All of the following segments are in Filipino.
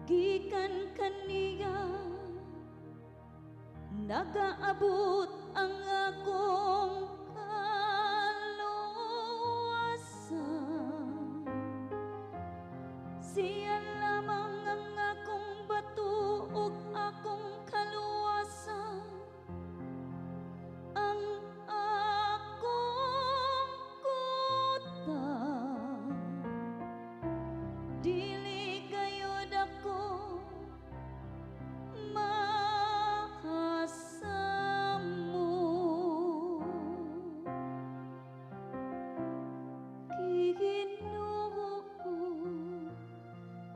gikan kaniya nagaabot ang akong kaluwasan. Siya lamang ang akong bato ug akong kaluwasan, ang akong kuta. Dili gayud ako mahasamo. Ginoo,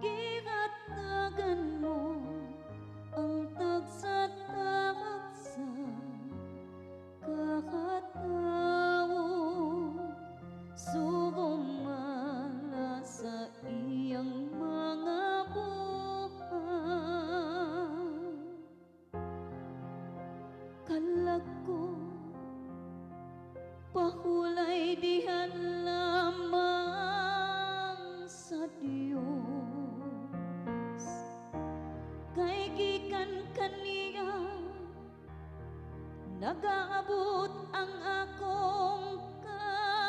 gihatagan mo ang tagsa-tagsa kakatawo, sumala sa iyang mga buhay. Kalag ko pahulay dihan lamang sa Dios, kay gikan kaniya nagaabot ang akong kalauman.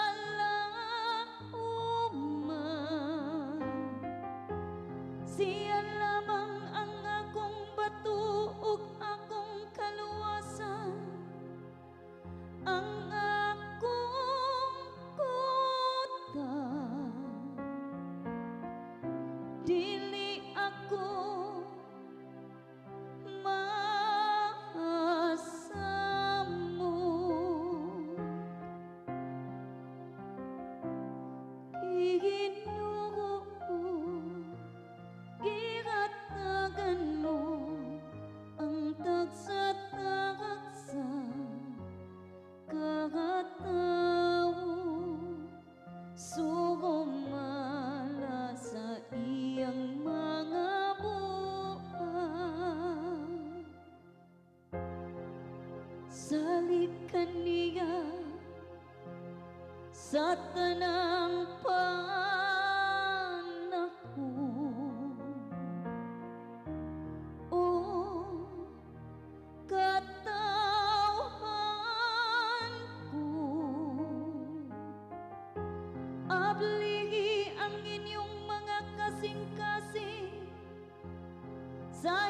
Siya lamang ang akong bato ug akong kaluwasan, ang akong kuta. Dili ako mahasamo. Ginoo, gihatagan mo ang tagsa-tagsa kakatawo, sumala sa iyang mga buhay. Salikan niya sa tanang panahon, o katawhan ko. Ablihi ang inyong mga kasing-kasing sa